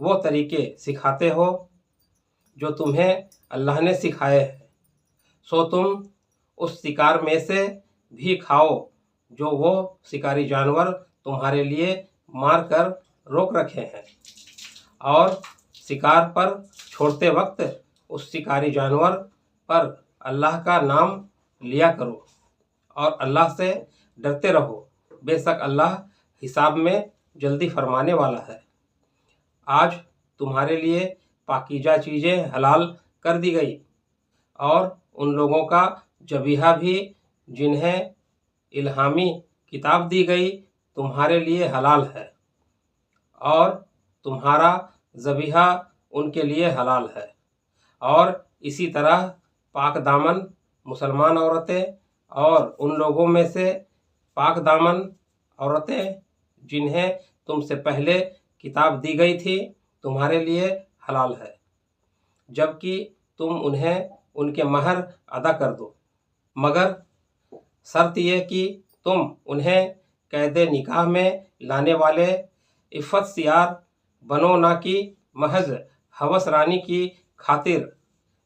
وہ طریقے سکھاتے ہو جو تمہیں اللہ نے سکھائے ہیں، سو تم اس شکار میں سے بھی کھاؤ جو وہ شکاری جانور تمہارے لیے مار کر روک رکھے ہیں، اور شکار پر چھوڑتے وقت اس شکاری جانور پر اللہ کا نام لیا کرو اور اللہ سے ڈرتے رہو، بے شک اللہ حساب میں جلدی فرمانے والا ہے۔ آج تمہارے لیے پاکیزہ چیزیں حلال کر دی گئی، اور ان لوگوں کا ذبیحہ بھی جنہیں الہامی کتاب دی گئی تمہارے لیے حلال ہے، اور تمہارا ذبیحہ ان کے لیے حلال ہے۔ اور اسی طرح پاک دامن مسلمان عورتیں اور ان لوگوں میں سے پاک دامن عورتیں جنہیں تم سے پہلے کتاب دی گئی تھی تمہارے لیے حلال ہے، جبکہ تم انہیں ان کے مہر ادا کر دو، مگر شرط یہ کہ تم انہیں قید نکاح میں لانے والے عفت سیار بنو، نہ کہ محض ہوس رانی کی خاطر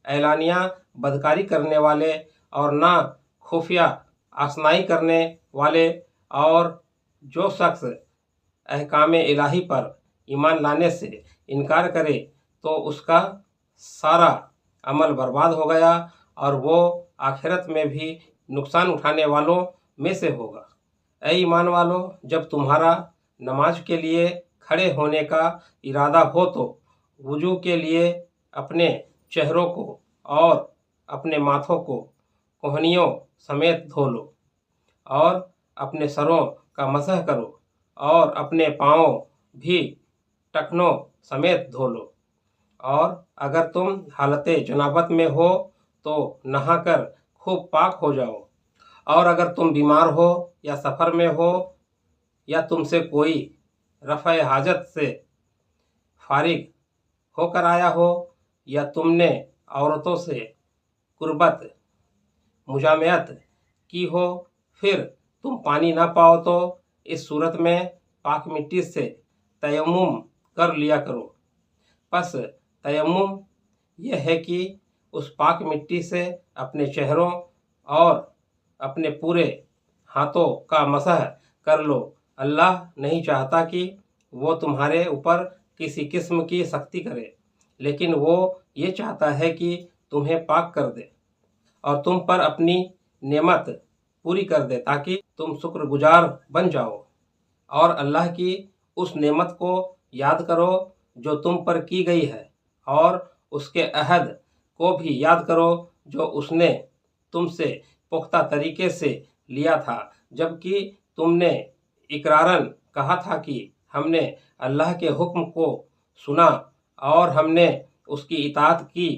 اعلانیہ بدکاری کرنے والے، اور نہ خفیہ آشنائی کرنے والے۔ اور جو شخص احکام الہی پر ایمان لانے سے انکار کرے تو اس کا سارا عمل برباد ہو گیا، اور وہ آخرت میں بھی نقصان اٹھانے والوں میں سے ہوگا۔ اے ایمان والو، جب تمہارا نماز کے لیے کھڑے ہونے کا ارادہ ہو تو وضو کے لیے اپنے چہروں کو اور اپنے ماتھوں کو کوہنیوں سمیت دھو لو، اور اپنے سروں کا مسح کرو، اور اپنے پاؤں بھی ٹخنوں سمیت دھو لو، اور اگر تم حالت جنابت میں ہو تو نہا کر خوب پاک ہو جاؤ، اور اگر تم بیمار ہو یا سفر میں ہو، یا تم سے کوئی رفع حاجت سے فارغ ہو کر آیا ہو، یا تم نے عورتوں سے قربت مجامعت کی ہو، پھر تم پانی نہ پاؤ تو اس صورت میں پاک مٹی سے تیمم کر لیا کرو۔ پس تیمم یہ ہے کہ اس پاک مٹی سے اپنے چہروں اور اپنے پورے ہاتھوں کا مسح کر لو۔ اللہ نہیں چاہتا کہ وہ تمہارے اوپر کسی قسم کی سختی کرے، لیکن وہ یہ چاہتا ہے کہ تمہیں پاک کر دے اور تم پر اپنی نعمت پوری کر دے، تاکہ تم شکر گزار بن جاؤ، اور اللہ کی اس نعمت کو یاد کرو جو تم پر کی گئی ہے، اور اس کے عہد کو بھی یاد کرو جو اس نے تم سے پختہ طریقے سے لیا تھا، جبکہ تم نے اقراراً کہا تھا کہ ہم نے اللہ کے حکم کو سنا اور ہم نے اس کی اطاعت کی،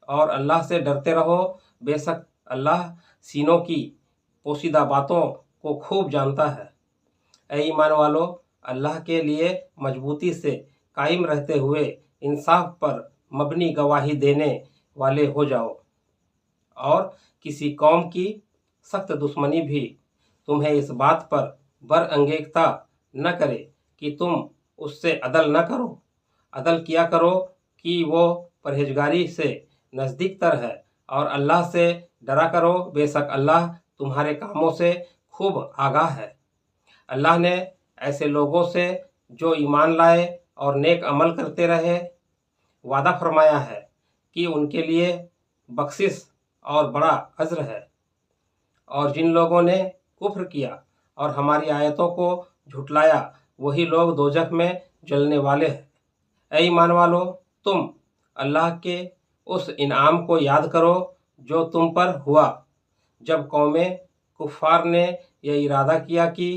اور اللہ سے ڈرتے رہو، بے شک اللہ سینوں کی پوشیدہ باتوں کو خوب جانتا ہے۔ اے ایمان والو، اللہ کے لیے مضبوطی سے قائم رہتے ہوئے انصاف پر مبنی گواہی دینے والے ہو جاؤ، اور کسی قوم کی سخت دشمنی بھی تمہیں اس بات پر برانگیختہ نہ کرے کہ تم اس سے عدل نہ کرو۔ عدل کیا کرو کہ وہ پرہیزگاری سے نزدیک تر ہے، اور اللہ سے ڈرا کرو، بے شک اللہ تمہارے کاموں سے خوب آگاہ ہے۔ اللہ نے ایسے لوگوں سے جو ایمان لائے اور نیک عمل کرتے رہے وعدہ فرمایا ہے کہ ان کے لیے بخشش اور بڑا اجر ہے، اور جن لوگوں نے کفر کیا اور ہماری آیتوں کو جھٹلایا وہی لوگ دوزخ میں جلنے والے ہیں۔ اے ایمان والو، تم اللہ کے اس انعام کو یاد کرو جو تم پر ہوا جب قومیں کفار نے یہ ارادہ کیا کہ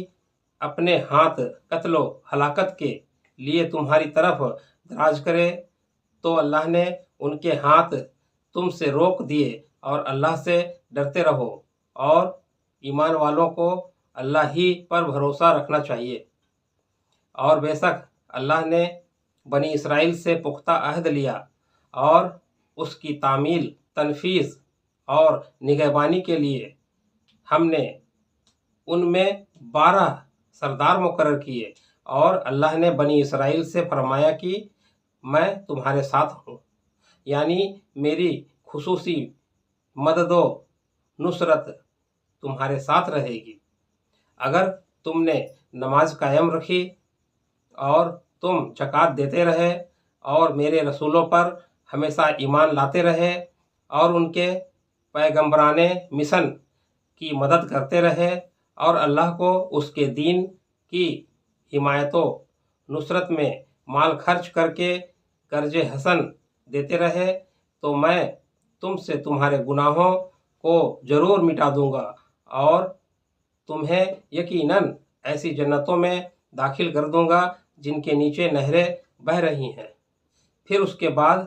اپنے ہاتھ قتل و ہلاکت کے لیے تمہاری طرف دراز کرے، تو اللہ نے ان کے ہاتھ تم سے روک دیے، اور اللہ سے ڈرتے رہو، اور ایمان والوں کو اللہ ہی پر بھروسہ رکھنا چاہیے۔ اور بے شک اللہ نے بنی اسرائیل سے پختہ عہد لیا، اور اس کی تعمیل، تنفیذ اور نگہبانی کے لیے ہم نے ان میں 12 سردار مقرر کیے، اور اللہ نے بنی اسرائیل سے فرمایا کہ میں تمہارے ساتھ ہوں، یعنی میری خصوصی مدد و نصرت تمہارے ساتھ رہے گی۔ اگر تم نے نماز قائم رکھی اور تم زکوٰۃ دیتے رہے اور میرے رسولوں پر ہمیشہ ایمان لاتے رہے اور ان کے پیغمبران مشن کی مدد کرتے رہے اور اللہ کو اس کے دین کی حمایت و نصرت میں مال خرچ کر کے قرض حسن دیتے رہے، تو میں تم سے تمہارے گناہوں کو ضرور مٹا دوں گا اور تمہیں یقیناً ایسی جنتوں میں داخل کر دوں گا جن کے نیچے نہریں بہہ رہی ہیں۔ پھر اس کے بعد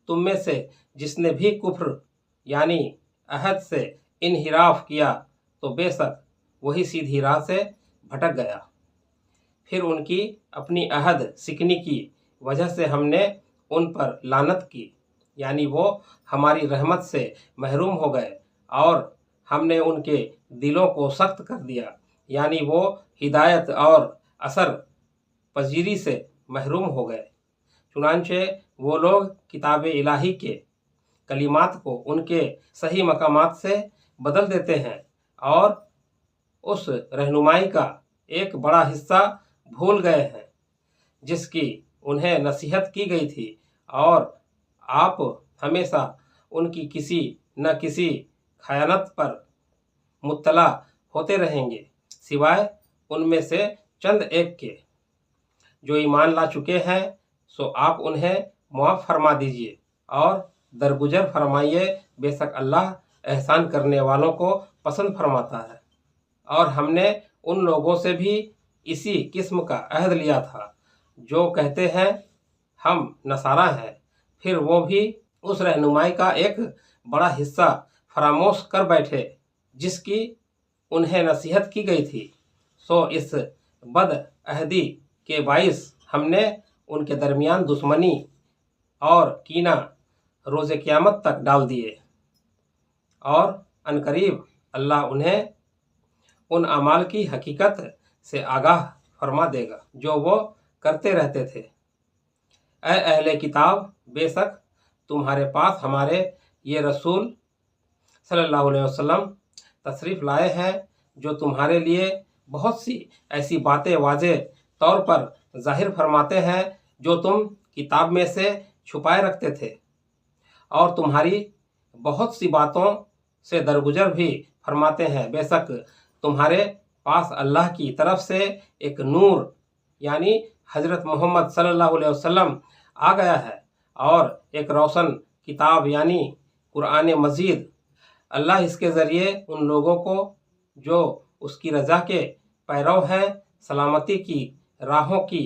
تم میں سے جس نے بھی کفر یعنی عہد سے انحراف کیا تو بے شک وہی سیدھی راہ سے بھٹک گیا۔ پھر ان کی اپنی عہد شکنی کی وجہ سے ہم نے ان پر لعنت کی، یعنی وہ ہماری رحمت سے محروم ہو گئے اور ہم نے ان کے دلوں کو سخت کر دیا، یعنی وہ ہدایت اور اثر پذیری سے محروم ہو گئے۔ چنانچہ وہ لوگ کتاب الہی کے کلمات کو ان کے صحیح مقامات سے بدل دیتے ہیں اور اس رہنمائی کا ایک بڑا حصہ بھول گئے ہیں جس کی انہیں نصیحت کی گئی تھی، اور آپ ہمیشہ ان کی کسی نہ کسی خیانت پر مطلع ہوتے رہیں گے، سوائے ان میں سے چند ایک کے جو ایمان لا چکے ہیں، سو آپ انہیں معاف فرما دیجئے اور درگزر فرمائیے، بے شک اللہ احسان کرنے والوں کو پسند فرماتا ہے۔ اور ہم نے ان لوگوں سے بھی اسی قسم کا عہد لیا تھا جو کہتے ہیں ہم نصارہ ہیں، پھر وہ بھی اس رہنمائی کا ایک بڑا حصہ فراموش کر بیٹھے جس کی انہیں نصیحت کی گئی تھی، سو اس بد عہدی کے باعث ہم نے ان کے درمیان دشمنی اور کینہ روز قیامت تک ڈال دیے، اور عنقریب اللہ انہیں ان اعمال کی حقیقت سے آگاہ فرما دے گا جو وہ کرتے رہتے تھے۔ اے اہل کتاب، بے شک تمہارے پاس ہمارے یہ رسول صلی اللہ علیہ وسلم تشریف لائے ہیں جو تمہارے لیے بہت سی ایسی باتیں واضح طور پر ظاہر فرماتے ہیں جو تم کتاب میں سے چھپائے رکھتے تھے، اور تمہاری بہت سی باتوں سے درگزر بھی فرماتے ہیں۔ بے شک تمہارے پاس اللہ کی طرف سے ایک نور یعنی حضرت محمد صلی اللہ علیہ وسلم آ گیا ہے، اور ایک روشن کتاب یعنی قرآن مجید۔ اللہ اس کے ذریعے ان لوگوں کو جو اس کی رضا کے پیرو ہیں سلامتی کی راہوں کی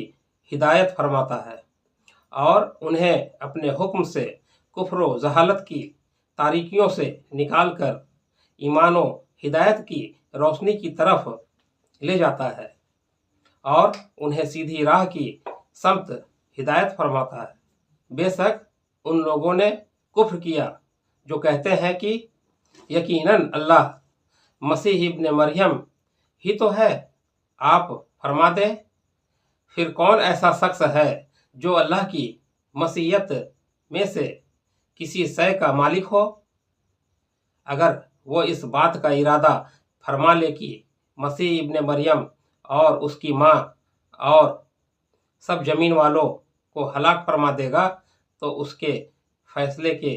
ہدایت فرماتا ہے، اور انہیں اپنے حکم سے کفر و جہالت کی تاریکیوں سے نکال کر ایمان و ہدایت کی روشنی کی طرف لے جاتا ہے، اور انہیں سیدھی راہ کی سمت ہدایت فرماتا ہے۔ بے شک ان لوگوں نے کفر کیا جو کہتے ہیں کہ یقیناً اللہ مسیح ابن مریم ہی تو ہے۔ آپ فرما دیں، پھر کون ایسا شخص ہے جو اللہ کی مشیت میں سے کسی شے کا مالک ہو؟ اگر وہ اس بات کا ارادہ فرما لے کہ مسیح ابن مریم اور اس کی ماں اور سب زمین والوں کو ہلاک فرما دے گا، تو اس کے فیصلے کے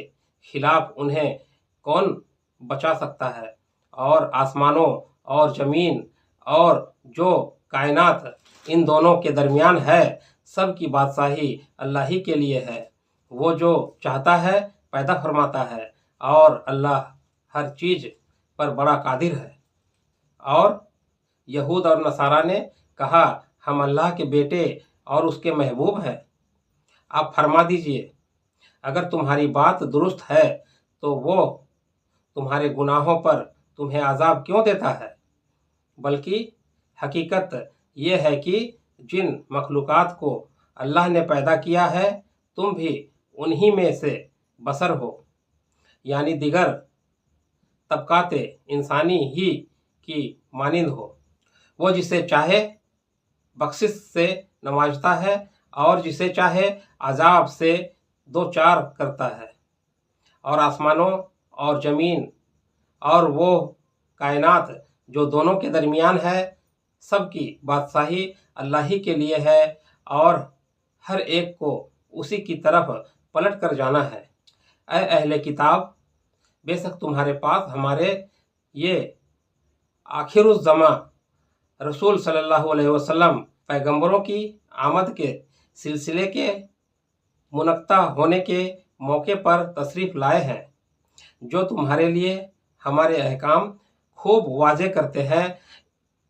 خلاف انہیں کون بچا سکتا ہے؟ اور آسمانوں اور زمین اور جو کائنات ان دونوں کے درمیان ہے، سب کی بادشاہی اللہ ہی کے لیے ہے۔ وہ جو چاہتا ہے پیدا فرماتا ہے، اور اللہ ہر چیز پر بڑا قادر ہے۔ اور یہود اور نصارہ نے کہا ہم اللہ کے بیٹے اور اس کے محبوب ہیں۔ آپ فرما دیجئے، اگر تمہاری بات درست ہے تو وہ تمہارے گناہوں پر تمہیں عذاب کیوں دیتا ہے؟ بلکہ حقیقت یہ ہے کہ جن مخلوقات کو اللہ نے پیدا کیا ہے تم بھی انہی میں سے بشر ہو، یعنی دیگر طبقات انسانی ہی کی مانند ہو۔ وہ جسے چاہے بخشش سے نوازتا ہے اور جسے چاہے عذاب سے دو چار کرتا ہے، اور آسمانوں اور زمین اور وہ کائنات جو دونوں کے درمیان ہے، سب کی بادشاہی اللہ ہی کے لیے ہے، اور ہر ایک کو اسی کی طرف پلٹ کر جانا ہے۔ اے اہل کتاب، بے شک تمہارے پاس ہمارے یہ آخر الزماں رسول صلی اللہ علیہ وسلم پیغمبروں کی آمد کے سلسلے کے منقطع ہونے کے موقع پر تشریف لائے ہیں، جو تمہارے لیے ہمارے احکام خوب واضح کرتے ہیں،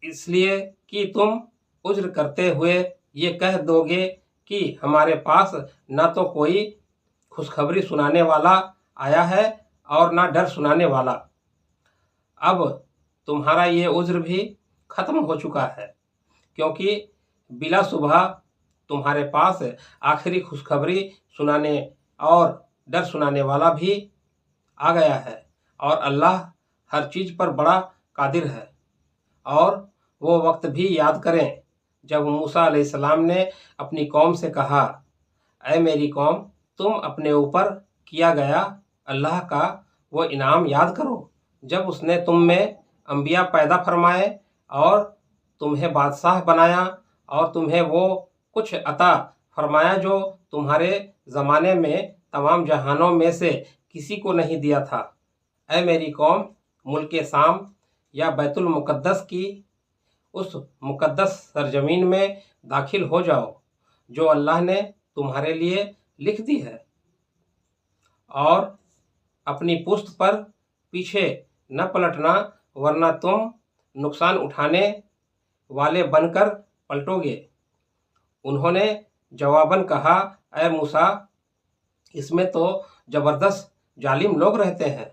اس لیے کہ تم عذر کرتے ہوئے یہ کہہ دو گے کہ ہمارے پاس نہ تو کوئی خوشخبری سنانے والا آیا ہے اور نہ ڈر سنانے والا۔ اب تمہارا یہ عذر بھی ختم ہو چکا ہے، کیونکہ بلا شبہ تمہارے پاس آخری خوشخبری سنانے اور ڈر سنانے والا بھی آ گیا ہے، اور اللہ ہر چیز پر بڑا قادر ہے۔ اور وہ وقت بھی یاد کریں جب موسیٰ علیہ السلام نے اپنی قوم سے کہا، اے میری قوم، تم اپنے اوپر کیا گیا اللہ کا وہ انعام یاد کرو جب اس نے تم میں انبیاء پیدا فرمائے اور تمہیں بادشاہ بنایا اور تمہیں وہ کچھ عطا فرمایا جو تمہارے زمانے میں تمام جہانوں میں سے کسی کو نہیں دیا تھا۔ اے میری قوم، ملک شام یا بیت المقدس کی اس مقدس سرزمین میں داخل ہو جاؤ جو اللہ نے تمہارے لیے لکھ دی ہے، اور اپنی پشت پر پیچھے نہ پلٹنا، ورنہ تم نقصان اٹھانے والے بن کر پلٹو گے۔ انہوں نے جواباً کہا، اے موسیٰ، اس میں تو زبردست ظالم لوگ رہتے ہیں،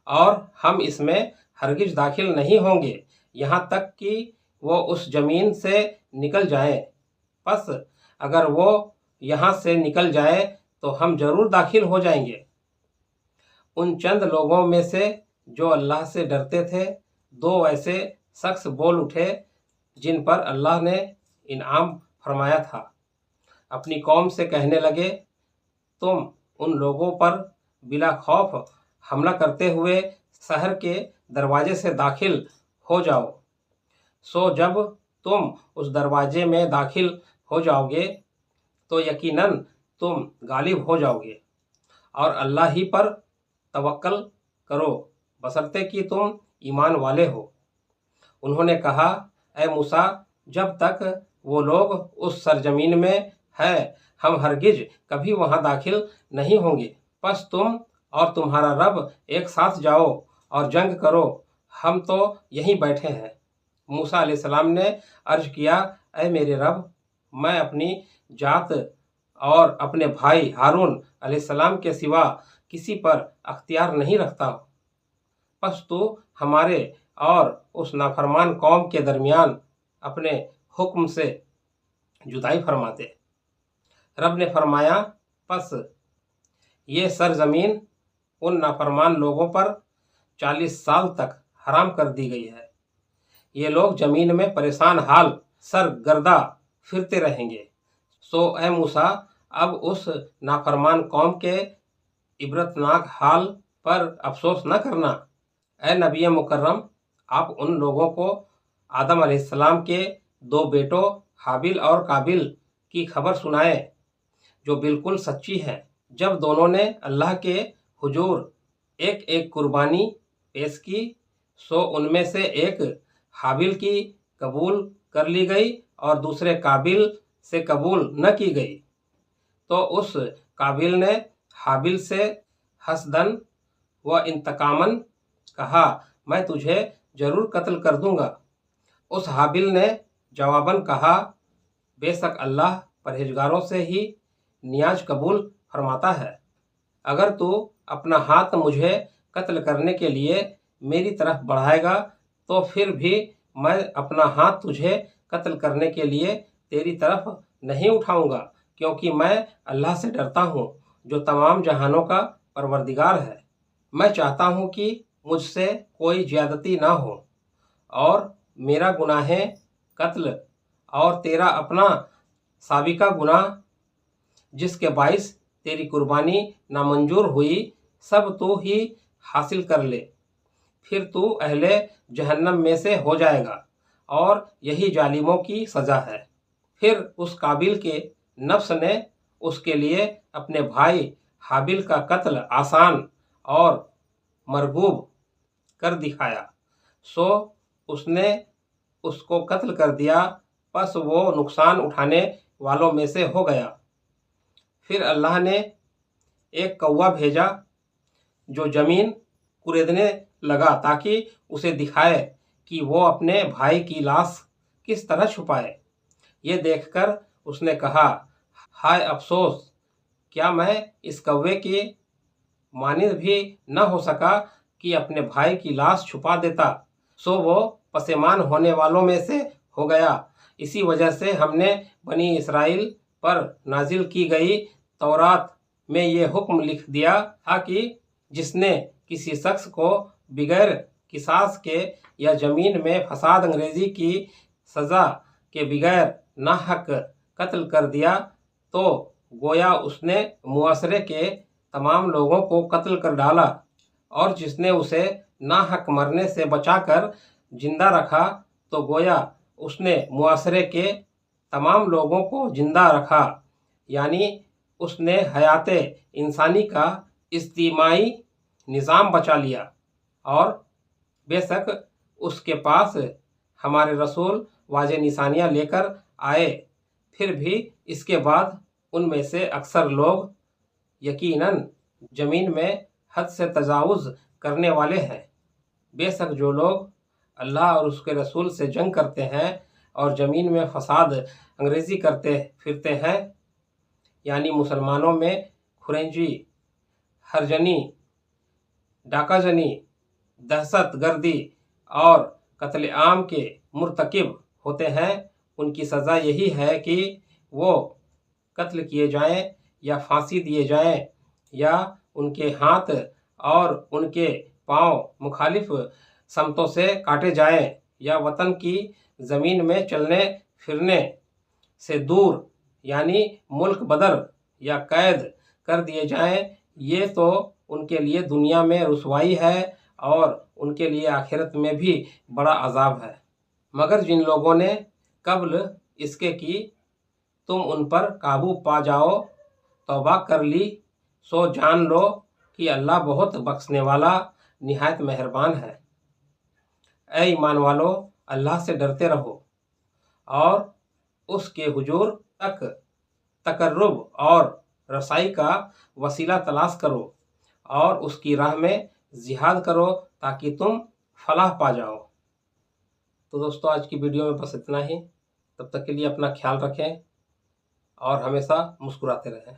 اور ہم اس میں ہرگز داخل نہیں ہوں گے یہاں تک کہ وہ اس زمین سے نکل جائیں۔ پس اگر وہ یہاں سے نکل جائے تو ہم ضرور داخل ہو جائیں گے۔ ان چند لوگوں میں سے جو اللہ سے ڈرتے تھے، دو ایسے شخص بول اٹھے جن پر اللہ نے انعام فرمایا تھا۔ اپنی قوم سے کہنے لگے، تم ان لوگوں پر بلا خوف حملہ کرتے ہوئے شہر کے دروازے سے داخل ہو جاؤ۔ سو جب تم اس دروازے میں داخل ہو جاؤ گے تو یقیناً تم غالب ہو جاؤ گے، اور اللہ ہی پر توکل کرو بشرطے کہ تم ایمان والے ہو۔ انہوں نے کہا، اے موسیٰ، جب تک وہ لوگ اس سرزمین میں ہیں ہم ہرگز کبھی وہاں داخل نہیں ہوں گے۔ پس تم اور تمہارا رب ایک ساتھ جاؤ اور جنگ کرو، ہم تو یہیں بیٹھے ہیں۔ موسیٰ علیہ السلام نے عرض کیا، اے میرے رب، میں اپنی ذات اور اپنے بھائی ہارون علیہ السلام کے سوا کسی پر اختیار نہیں رکھتا، پس تو ہمارے اور اس نافرمان قوم کے درمیان اپنے حکم سے جدائی فرما دے۔ رب نے فرمایا، پس یہ سرزمین ان نافرمان لوگوں پر 40 سال تک حرام کر دی گئی ہے۔ یہ لوگ زمین میں پریشان حال سرگردہ پھرتے رہیں گے۔ سو اے موسیٰ، اب اس نافرمان قوم کے عبرتناک حال پر افسوس نہ کرنا۔ اے نبی مکرم، آپ ان لوگوں کو آدم علیہ السلام کے 2 بیٹوں حابیل اور قابیل کی خبر سنائیں جو بالکل سچی ہے۔ جب دونوں نے اللہ کے حضور ایک ایک قربانی پیش کی، سو ان میں سے ایک حابیل کی قبول کر لی گئی اور دوسرے قابیل سے قبول نہ کی گئی، تو اس قابیل نے حابیل سے حسداً و انتقاماً کہا، میں تجھے ضرور قتل کر دوں گا۔ اس حابیل نے جواباً کہا، بے شک اللہ پرہیزگاروں سے ہی نیاز قبول فرماتا ہے۔ اگر تو اپنا ہاتھ مجھے قتل کرنے کے لیے میری طرف بڑھائے گا تو پھر بھی میں اپنا ہاتھ تجھے قتل کرنے کے لیے تیری طرف نہیں اٹھاؤں گا، کیونکہ میں اللہ سے ڈرتا ہوں جو تمام جہانوں کا پروردگار ہے۔ میں چاہتا ہوں کہ مجھ سے کوئی زیادتی نہ ہو، اور میرا گناہ قتل اور تیرا اپنا سابقہ گناہ جس کے باعث تیری قربانی نامنظور ہوئی سب تو ہی حاصل کر لے، پھر تو اہل جہنم میں سے ہو جائے گا، اور یہی ظالموں کی سزا ہے۔ پھر اس قابل کے نفس نے اس کے لیے اپنے بھائی حابل کا قتل آسان اور مرغوب کر دکھایا، سو اس نے اس کو قتل کر دیا، پس وہ نقصان اٹھانے والوں میں سے ہو گیا۔ پھر اللہ نے ایک کوا بھیجا جو زمین کریدنے لگا تاکہ اسے دکھائے کہ وہ اپنے بھائی کی لاش کس طرح چھپائے۔ یہ دیکھ کر اس نے کہا، ہائے افسوس، کیا میں اس کوے کی مانند بھی نہ ہو سکا کہ اپنے بھائی کی لاش چھپا دیتا۔ سو وہ پشیمان ہونے والوں میں سے ہو گیا۔ اسی وجہ سے ہم نے بنی اسرائیل پر نازل کی گئی تورات میں یہ حکم لکھ دیا تھا کہ جس نے کسی شخص کو بغیر قصاص کے یا زمین میں فساد انگیزی کی سزا کے بغیر ناحق قتل کر دیا تو گویا اس نے معاشرے کے تمام لوگوں کو قتل کر ڈالا، اور جس نے اسے ناحق مرنے سے بچا کر زندہ رکھا تو گویا اس نے معاشرے کے تمام لوگوں کو زندہ رکھا، یعنی اس نے حیات انسانی کا اجتماعی نظام بچا لیا۔ اور بے شک اس کے پاس ہمارے رسول واضح نشانیاں لے کر آئے، پھر بھی اس کے بعد ان میں سے اکثر لوگ یقیناً زمین میں حد سے تجاوز کرنے والے ہیں۔ بے شک جو لوگ اللہ اور اس کے رسول سے جنگ کرتے ہیں اور زمین میں فساد انگیزی کرتے پھرتے ہیں، یعنی مسلمانوں میں خرنجی، ہرجنی، ڈاکہ زنی، دہشت گردی اور قتل عام کے مرتکب ہوتے ہیں، ان کی سزا یہی ہے کہ وہ قتل کیے جائیں یا پھانسی دیے جائیں، یا ان کے ہاتھ اور ان کے پاؤں مخالف سمتوں سے کاٹے جائیں، یا وطن کی زمین میں چلنے پھرنے سے دور یعنی ملک بدر یا قید کر دیے جائیں۔ یہ تو ان کے لیے دنیا میں رسوائی ہے اور ان کے لیے آخرت میں بھی بڑا عذاب ہے۔ مگر جن لوگوں نے قبل اس کے کی تم ان پر قابو پا جاؤ، توبہ کر لی، سو جان لو کہ اللہ بہت بخشنے والا نہایت مہربان ہے۔ اے ایمان والو، اللہ سے ڈرتے رہو اور اس کے حضور تک تقرب اور رسائی کا وسیلہ تلاش کرو، اور اس کی راہ میں جہاد کرو تاکہ تم فلاح پا جاؤ۔ تو دوستو، آج کی ویڈیو میں بس اتنا ہی۔ تب تک کے لیے اپنا خیال رکھیں اور ہمیشہ مسکراتے رہیں۔